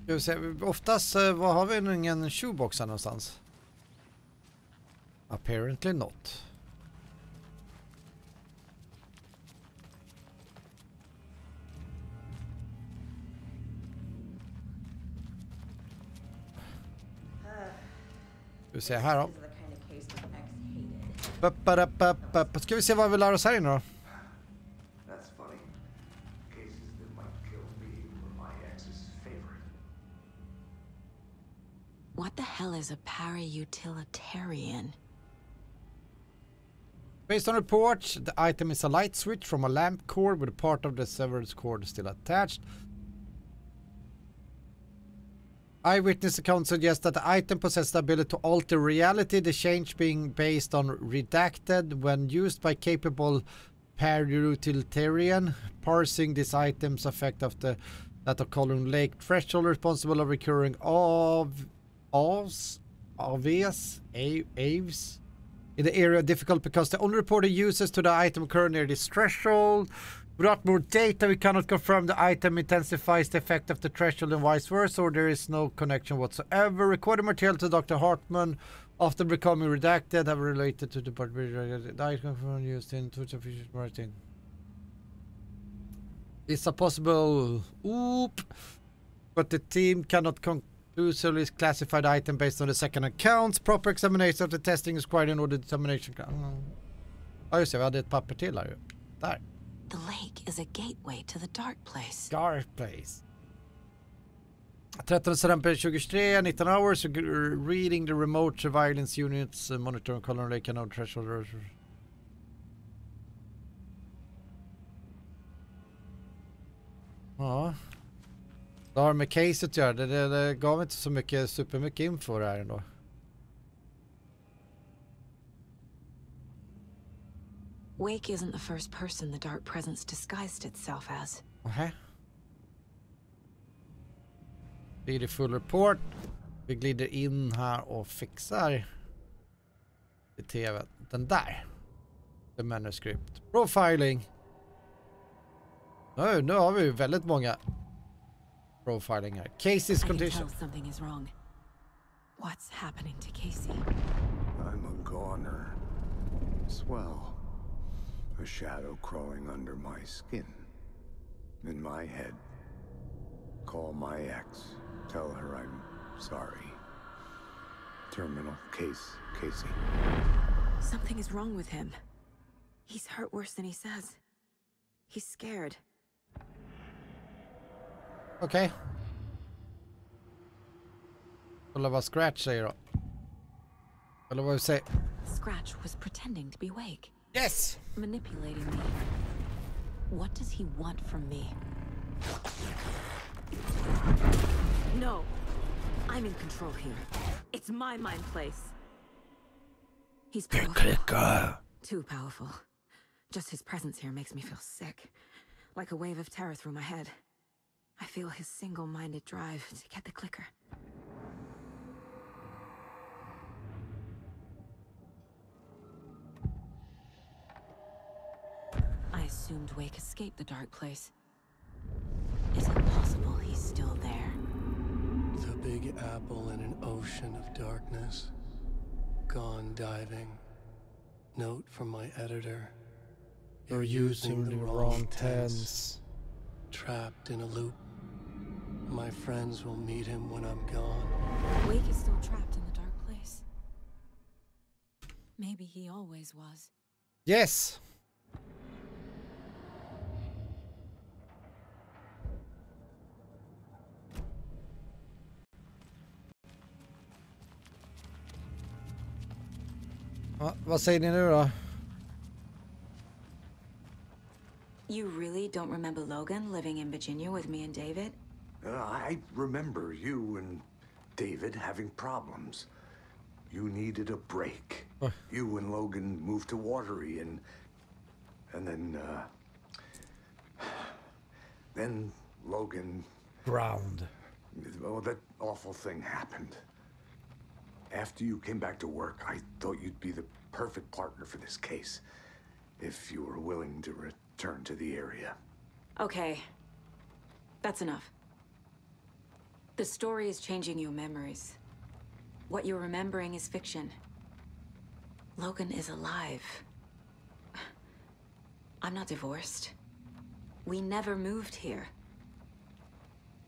Ska vi se, oftast vad har vi ingen shoebox här någonstans? Apparently not. Ska vi se här då. Ska vi se vad vi lär oss här inne då? What the hell is a para-utilitarian? Based on reports, the item is a light switch from a lamp cord with a part of the severance cord still attached. Eyewitness accounts suggest that the item possesses the ability to alter reality, the change being based on redacted when used by capable para-utilitarian. Parsing this item's effect of the that of coloring lake threshold responsible of recurring aves in the area difficult because the only reported uses to the item occur near this threshold. Without more data, we cannot confirm the item intensifies the effect of the threshold and vice versa, or there is no connection whatsoever. Recorded material to Dr. Hartman, often becoming redacted, have related to the item used in Twitch official writing. It's a possible but the team cannot conclusively classify the item based on the second accounts. Proper examination of the testing is required in order to determination. Ja just det, vi hade ett papper till här ju. Där. The lake is a gateway to the dark place. Dark place. 13 september 2023, 19 hours, reading the remote surveillance units, monitoring color lake and no threshold. Ja. Det har med caset att göra. Det gav inte så mycket, supermycket info där ändå. Wake isn't the first person the dark presence disguised itself as. Okay. Blir full report. Vi glider in här och fixar i tv. Den där. The manuscript. Profiling. Nu har vi ju väldigt många profiling här. Casey's condition. Something is wrong. What's happening to Casey? I'm a goner. Swell. A shadow crawling under my skin. In my head. Call my ex. Tell her I'm sorry. Terminal case, Casey. Something is wrong with him. He's hurt worse than he says. He's scared. Okej. Kolla vad Scratch säger då. Eller vad vi säger. Scratch was pretending to be Wake. Yes! Manipulating me. What does he want from me? No. I'm in control here. It's my mind place. He's powerful. Too powerful. Just his presence here makes me feel sick. Like a wave of terror through my head. I feel his single-minded drive to get the clicker. I assumed Wake escaped the dark place. Is it possible he's still there? The big apple in an ocean of darkness. Gone diving. Note from my editor. You're using the wrong tense. Trapped in a loop. My friends will meet him when I'm gone. Wake is still trapped in the dark place. Maybe he always was. Yes! Ja, vad säger ni nu då? You really don't remember Logan living in Virginia with me and David? I remember you and David having problems. You needed a break. You and Logan moved to Watery and then Logan Ground. Oh, that awful thing happened. After you came back to work, I thought you'd be the perfect partner for this case. If you were willing to return to the area. Okay. That's enough. The story is changing your memories. What you're remembering is fiction. Logan is alive. I'm not divorced. We never moved here.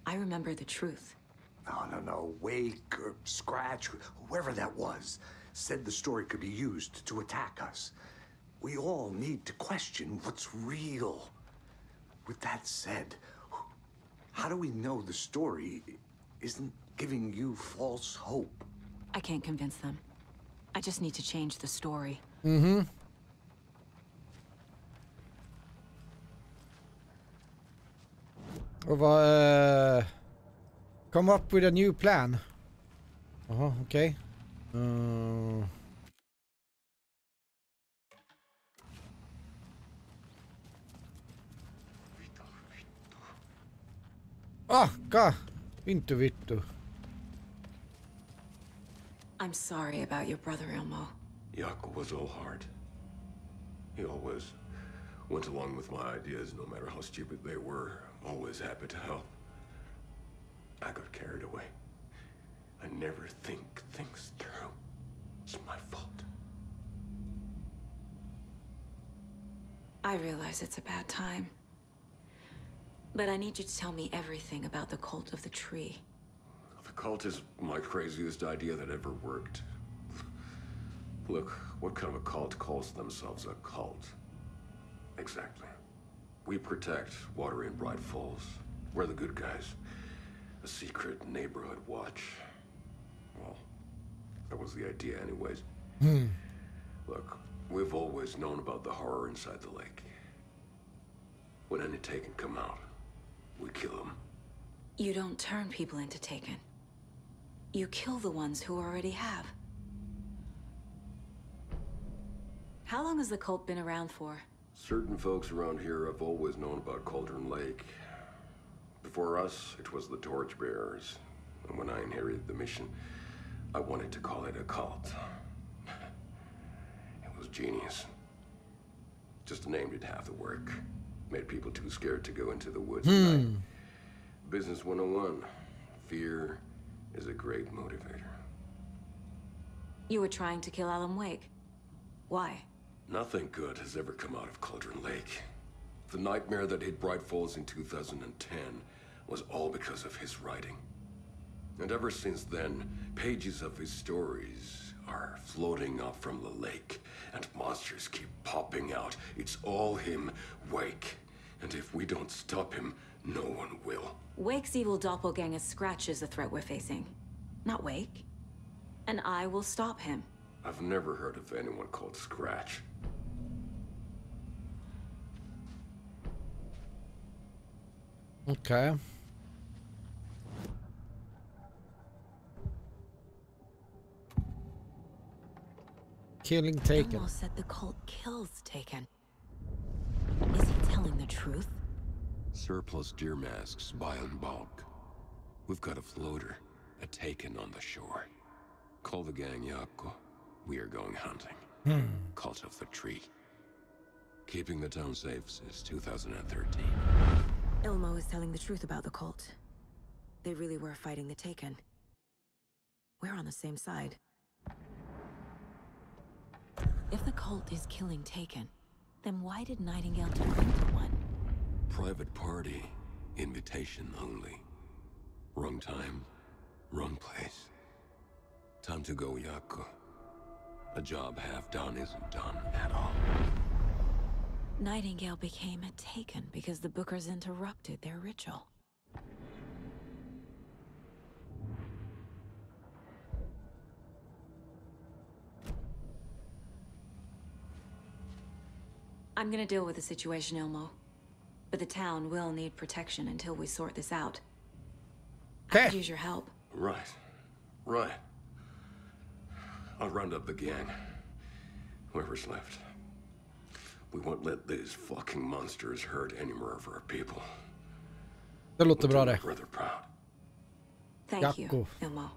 I remember the truth. No. Wake or Scratch, whoever that was, said the story could be used to attack us. We all need to question what's real. With that said, how do we know the story isn't giving you false hope? I can't convince them. I just need to change the story. Mm-hmm. Och vad... come up with a new plan. Jaha, okej. Inte vittu. I'm sorry about your brother, Elmo. Jaakko was all heart. He always went along with my ideas, no matter how stupid they were. Always happy to help. I got carried away. I never think things through. It's my fault. I realize it's a bad time. But I need you to tell me everything about the cult of the tree. The cult is my craziest idea that ever worked. Look, what kind of a cult calls themselves a cult? Exactly. We protect water in Bright Falls. We're the good guys. A secret neighborhood watch. Well, that was the idea anyways. Look, we've always known about the horror inside the lake. When any Taken come out, we kill them. You don't turn people into Taken. You kill the ones who already have. How long has the cult been around for? Certain folks around here have always known about Cauldron Lake. Before us, it was the Torchbearers. And when I inherited the mission, I wanted to call it a cult. It was genius. Just named it half the work. Made people too scared to go into the woods at night. Business 101. Fear is a great motivator. You were trying to kill Alan Wake. Why? Nothing good has ever come out of Cauldron Lake. The nightmare that hit Bright Falls in 2010 was all because of his writing. And ever since then, pages of his stories are floating up from the lake, and monsters keep popping out. It's all him, Wake. And if we don't stop him, no one will. Wake's evil doppelganger Scratch is the threat we're facing, not Wake. And I will stop him. I've never heard of anyone called Scratch. Okay. Killing Taken. Elmo said the cult kills Taken. Is he telling the truth? Surplus deer masks by in bulk. We've got a floater, a Taken on the shore. Call the gang, Jaakko. We are going hunting. Cult of the Tree. Keeping the town safe since 2013. Elmo is telling the truth about the cult. They really were fighting the Taken. We're on the same side. If the cult is killing Taken, then why did Nightingale turn into one? Private party. Invitation only. Wrong time, wrong place. Time to go, Jaakko. A job half done isn't done at all. Nightingale became a Taken because the Bookers interrupted their ritual. I'm gonna deal with the situation, Elmo. But the town will need protection until we sort this out. I could use your help. Right. I'll round up the gang. Whoever's left. We won't let these fucking monsters hurt any more of our people. Det låter bra det. Brother proud. Thank you, Elmo.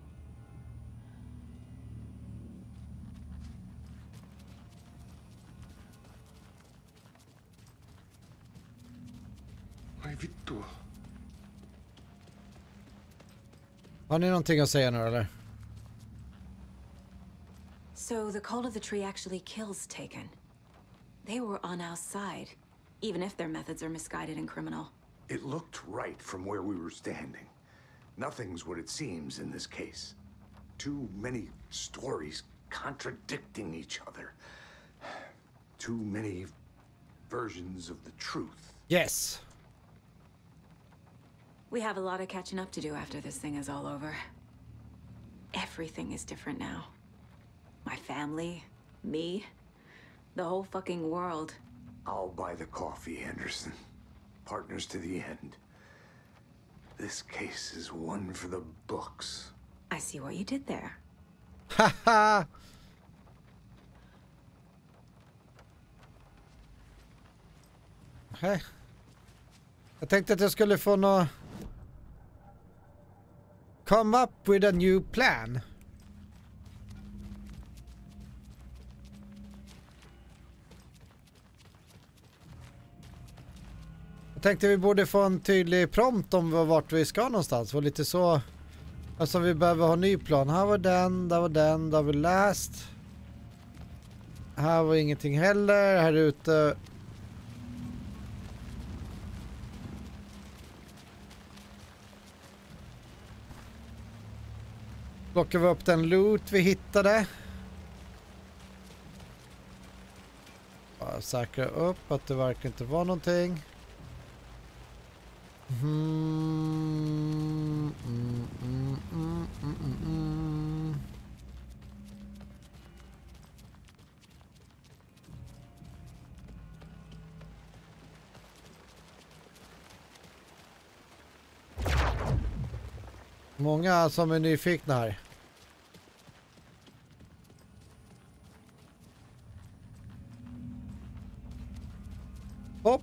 Ai vittu. Har ni någonting att säga nu eller? So the cult of the tree actually kills Taken. They were on our side, even if their methods are misguided and criminal. It looked right from where we were standing. Nothing's what it seems in this case. Too many stories contradicting each other. Too many versions of the truth. Yes. We have a lot of catching up to do after this thing is all over. Everything is different now. My family, me, the whole fucking world. I'll buy the coffee, Anderson. Partners to the end. This case is one for the books. I see what you did there. Haha. Hej. Jag tänkte att jag skulle få nå... Come up with a new plan. Jag tänkte vi borde få en tydlig prompt om vart vi ska någonstans. Och lite så... Alltså vi behöver ha en ny plan. Här var den, där var den, där har vi läst. Här var ingenting heller. Här ute... Plockar vi upp den loot vi hittade. Bara säkra upp att det verkligen inte var någonting. Många som är nyfikna här. Hopp.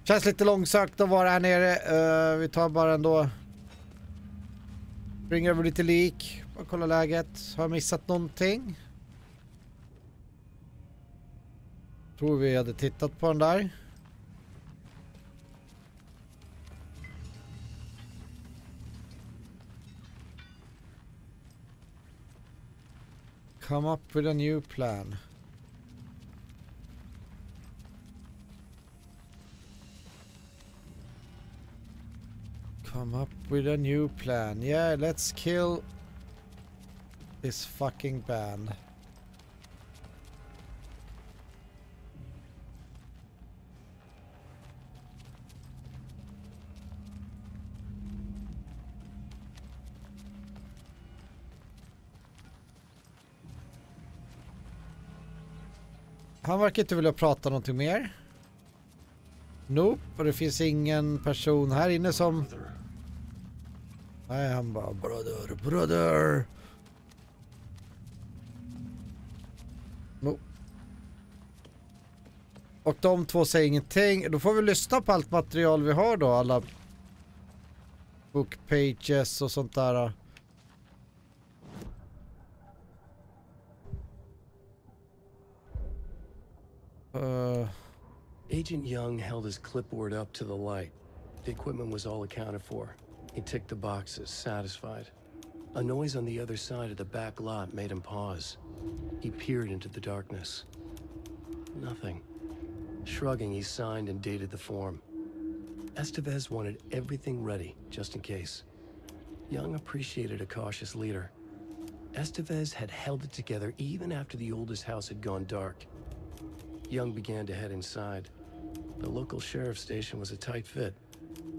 Känns lite långsökt att vara här nere. Vi tar bara ändå... Springer över lite lik. Bara kolla läget. Har jag missat någonting? Tror vi hade tittat på den där. Come up with a new plan. Come up with a new plan. Yeah, let's kill this fucking band. Han verkar inte vilja prata någonting mer. Nope, och det finns ingen person här inne som... Nej, han bara brother. Nope. Och de två säger ingenting. Då får vi lyssna på allt material vi har då. Alla book pages och sånt där. Agent Young held his clipboard up to the light. The equipment was all accounted for. He ticked the boxes, satisfied. A noise on the other side of the back lot made him pause. He peered into the darkness. Nothing. Shrugging, he signed and dated the form. Estevez wanted everything ready, just in case. Young appreciated a cautious leader. Estevez had held it together even after the oldest house had gone dark. Young began to head inside. The local sheriff's station was a tight fit,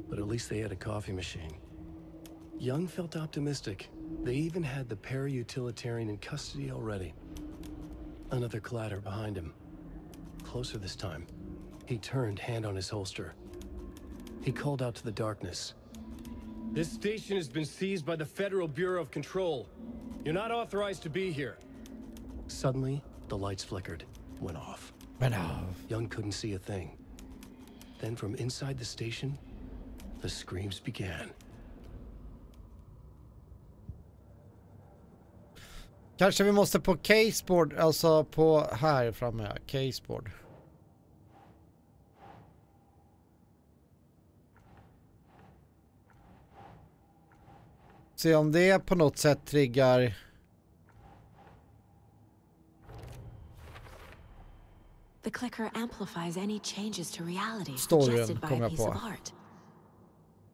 but at least they had a coffee machine. Young felt optimistic. They even had the para-utilitarian in custody already. Another clatter behind him. Closer this time. He turned, hand on his holster. He called out to the darkness. This station has been seized by the Federal Bureau of Control. You're not authorized to be here. Suddenly, the lights flickered, went off. Young couldn't see a thing. Then from inside the station, the screams began. Kanske vi måste på caseboard, alltså på här framme, caseboard. Se om det på något sätt triggar. The clicker amplifies any changes to reality Storyn suggested by kom a jag piece på. of art.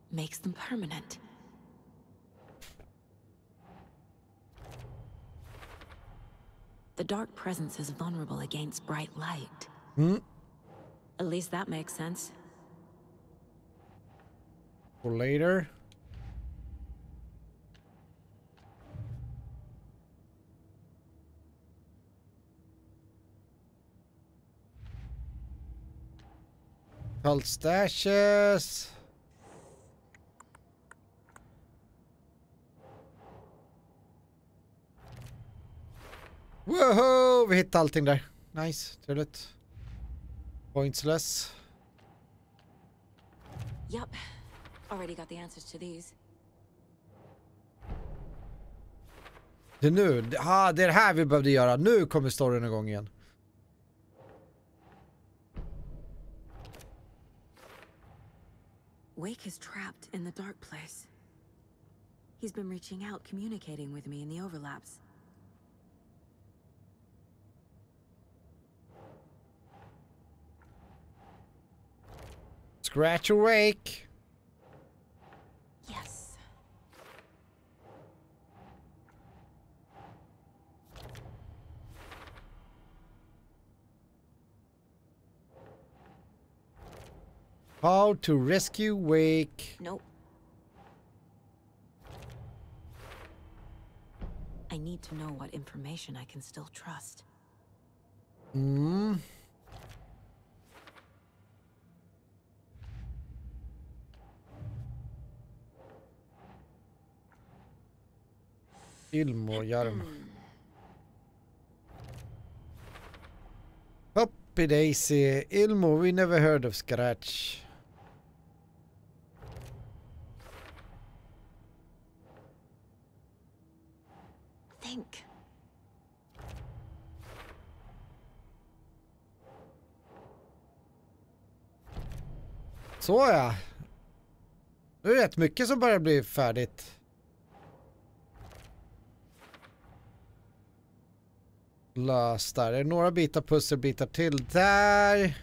Makes them permanent. The dark presence is vulnerable against bright light. At least that makes sense. For later. Cult stashes. Woho! Vi hittade allting där. Nice, trevligt. Pointsless. Yup. Already got the answers to these. Det är nu. Det är det här vi behövde göra. Nu kommer storyn igång igen. Wake is trapped in the dark place. He's been reaching out, communicating with me in the overlaps. Scratch awake. Yes. How to rescue Wake. Nope. I need to know what information I can still trust. Ilmo, Jarm. Hoppy Daisy. Ilmo, we never heard of Scratch. Think. Så ja. Nu är det rätt mycket som börjar bli färdigt. Lös där. Det är några bitar pusselbitar till där.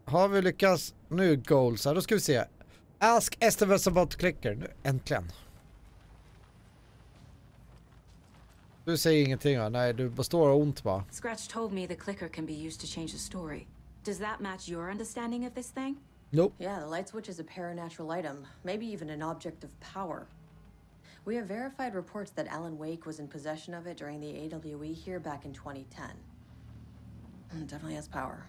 Har vi lyckats? Nu goals här. Då ska vi se. Ask Estevez about clicker. Nu, äntligen. Du säger ingenting va? Nej, du består av ont va? Scratch told me the clicker can be used to change the story. Does that match your understanding of this thing? Nope. Yeah, the light switch is a paranatural item, maybe even an object of power. We have verified reports that Alan Wake was in possession of it during the AWE here back in 2010. It definitely has power.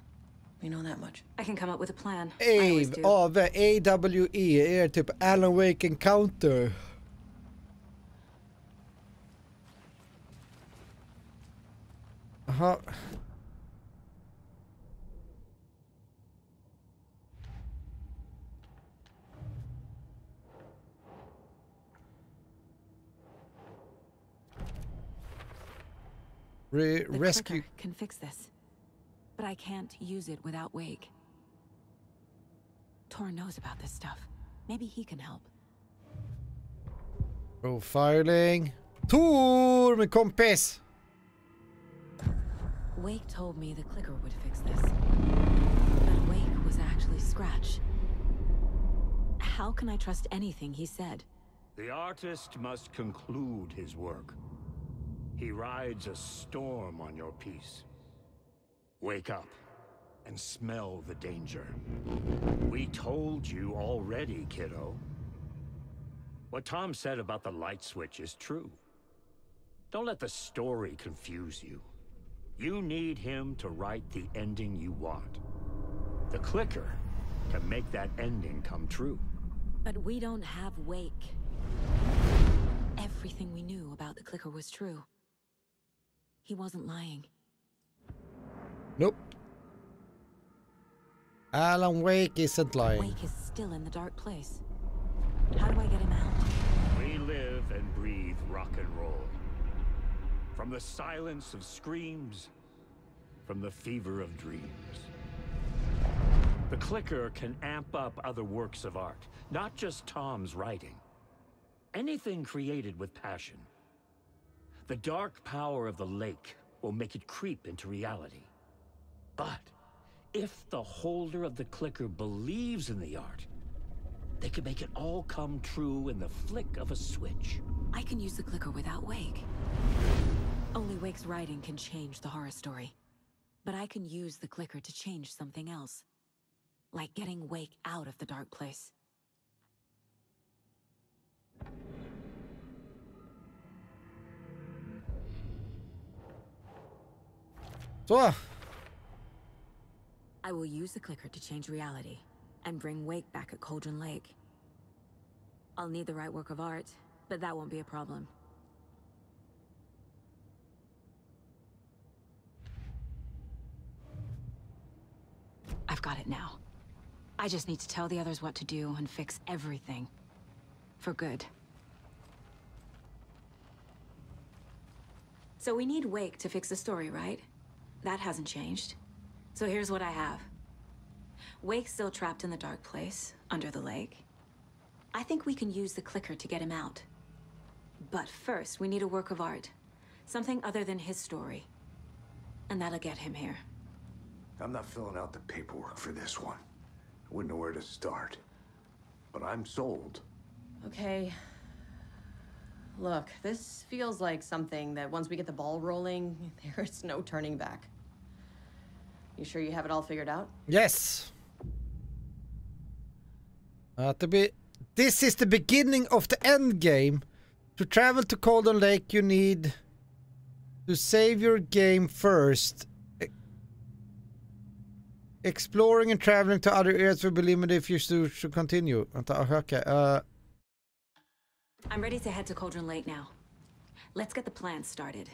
We know that much. I can come up with a plan. I always do. Av AWE är typ Alan Wake Encounter. Aha. The Rescue. clicker can fix this, but I can't use it without Wake. Tor knows about this stuff. Maybe he can help. Profiling. Tor, min kompis! Wake told me the clicker would fix this, but Wake was actually Scratch. How can I trust anything he said? The artist must conclude his work. He rides a storm on your piece. Wake up and smell the danger. We told you already, kiddo. What Tom said about the light switch is true. Don't let the story confuse you. You need him to write the ending you want. The clicker can make that ending come true. But we don't have Wake. Everything we knew about the clicker was true. He wasn't lying. Nope. Alan Wake isn't lying. Wake is still in the dark place. How do I get him out? We live and breathe rock and roll. From the silence of screams, from the fever of dreams. The clicker can amp up other works of art, not just Tom's writing. Anything created with passion. The dark power of the lake will make it creep into reality. But if the holder of the clicker believes in the art, they can make it all come true in the flick of a switch. I can use the clicker without Wake. Only Wake's writing can change the horror story. But I can use the clicker to change something else. Like getting Wake out of the dark place. Så. I will use the clicker to change reality and bring Wake back at Cauldron Lake. I'll need the right work of art, but that won't be a problem. I've got it now. I just need to tell the others what to do and fix everything. For good. So we need Wake to fix the story, right? That hasn't changed. So here's what I have. Wake's still trapped in the dark place, under the lake. I think we can use the clicker to get him out. But first, we need a work of art. Something other than his story. And that'll get him here. I'm not filling out the paperwork for this one. I wouldn't know where to start. But I'm sold. Okay. Look, this feels like something that once we get the ball rolling, there's no turning back. You sure you have it all figured out? Yes. This is the beginning of the end game. To travel to Cauldron Lake, you need to save your game first. Exploring and traveling to other areas will be limited if you should continue. Okay. I'm ready to head to Cauldron Lake now. Let's get the plan started.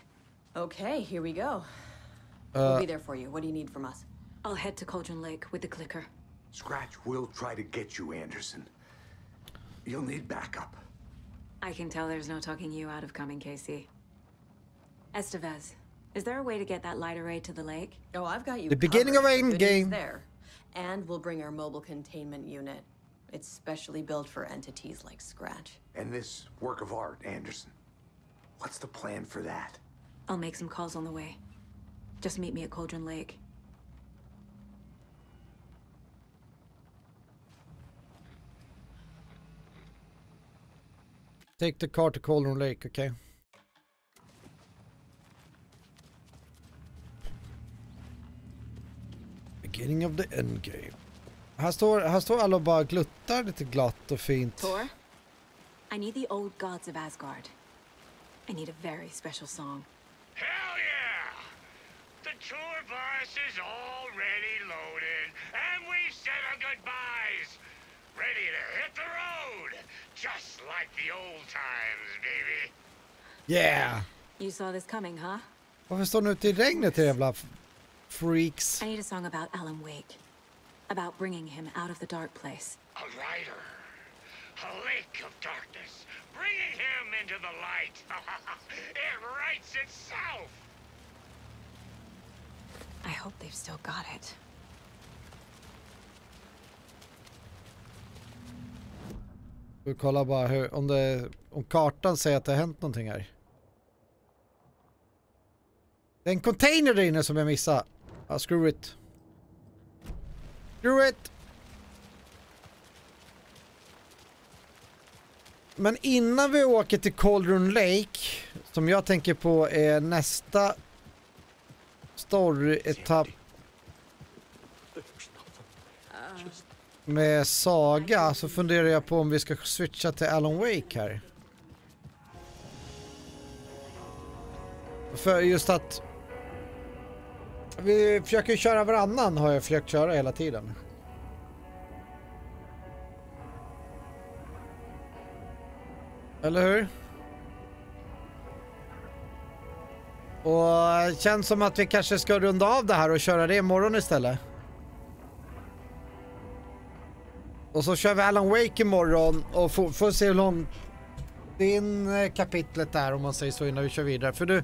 Okay, here we go. We'll be there for you. What do you need from us? I'll head to Cauldron Lake with the clicker. Scratch will try to get you, Anderson. You'll need backup. I can tell there's no talking you out of coming, Casey. Estevez, is there a way to get that light array to the lake? Oh, I've got you The beginning of end game. There. And we'll bring our mobile containment unit. It's specially built for entities like Scratch. And this work of art, Anderson. What's the plan for that? I'll make some calls on the way. Just meet me at Cauldron Lake. Take the car to Cauldron Lake, okay? Beginning of the end game. Här står alla bara gluttar lite glatt och fint. Thor, I need the old gods of Asgard. I need a very special song. Hell yeah! The tour bus is already loaded, and we said our goodbyes. Ready to hit the road, just like the old times, baby. Yeah! You saw this coming, huh? Varför står ni ute i regnet, jävla freaks? I need a song about Alan Wake. About bringing him out of the dark place. A rider, a lake of darkness, bringing him into the light. It writes itself. I hope they've still got it. Vi kollar bara hur, om kartan säger att det har hänt någonting här. Det är en container där inne som jag missade. Ah, screw it. Screw it! Men innan vi åker till Cauldron Lake, som jag tänker på är nästa story-etapp med Saga, så funderar jag på om vi ska switcha till Alan Wake här. För just att vi försöker köra varannan, har jag försökt köra hela tiden. Eller hur? Och det känns som att vi kanske ska runda av det här och köra det imorgon istället. Och så kör vi Alan Wake imorgon och får se hur lång din kapitlet där, om man säger så, innan vi kör vidare. För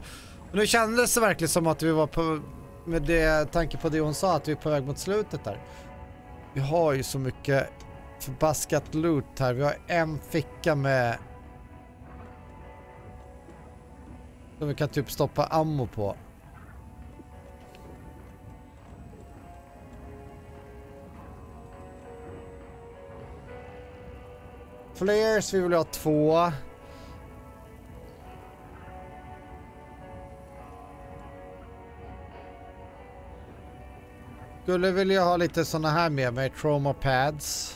nu kändes det verkligen som att vi var på, med det tanke på det hon sa, att vi är på väg mot slutet där. Vi har ju så mycket förbaskat loot här. Vi har en ficka med som vi kan typ stoppa ammo på. Flares, vi vill ha 2. Skulle vilja ha lite såna här med mig, trauma pads.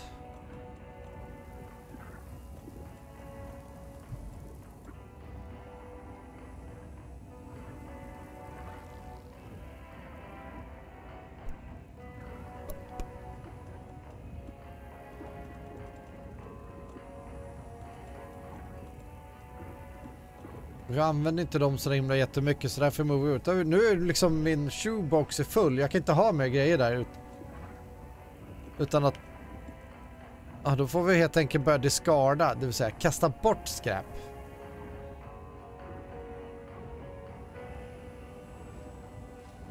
Vi använder inte dem så himla jättemycket, så därför mover vi ut. Nu är liksom min shoebox är full. Jag kan inte ha mer grejer där utan att då får vi helt enkelt börja discarda, det vill säga kasta bort skräp.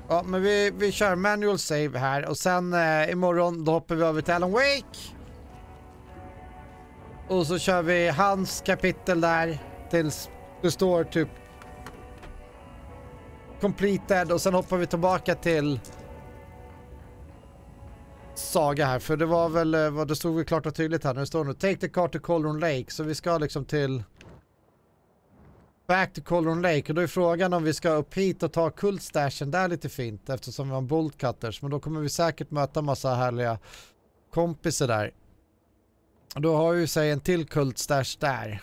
Ja, men vi kör manual save här och sen imorgon då hoppar vi över till Alan Wake. Och så kör vi hans kapitel där tills det står typ completed, och sen hoppar vi tillbaka till saga här, för det var väl vad det stod väl klart och tydligt här. Det står nu take the car to Cauldron Lake, så vi ska liksom till back to Cauldron Lake, och då är frågan om vi ska upp hit och ta kultstashen där lite fint, eftersom vi har bolt cutters, men då kommer vi säkert möta massa härliga kompisar där. Och då har vi sig en till kultstash där.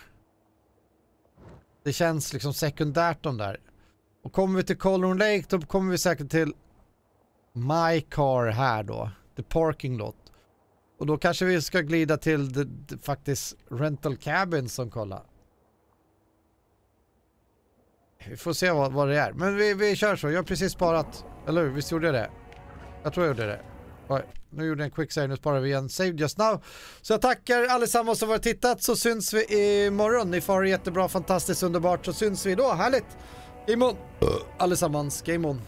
Det känns liksom sekundärt de där. Och kommer vi till Cauldron Lake, då kommer vi säkert till My Car här då. The parking lot. Och då kanske vi ska glida till the faktiskt rental cabin som kolla. Vi får se vad det är. Men vi kör så. Jag har precis sparat. Eller hur? Visst gjorde jag det? Jag tror jag gjorde det. Oj, nu gjorde jag en quick save. Nu sparar vi igen. Saved just now. Så jag tackar allesammans som har tittat. Så syns vi imorgon. Ni får ha det jättebra, fantastiskt, underbart. Så syns vi då. Härligt. Game on. Allesammans. Game on.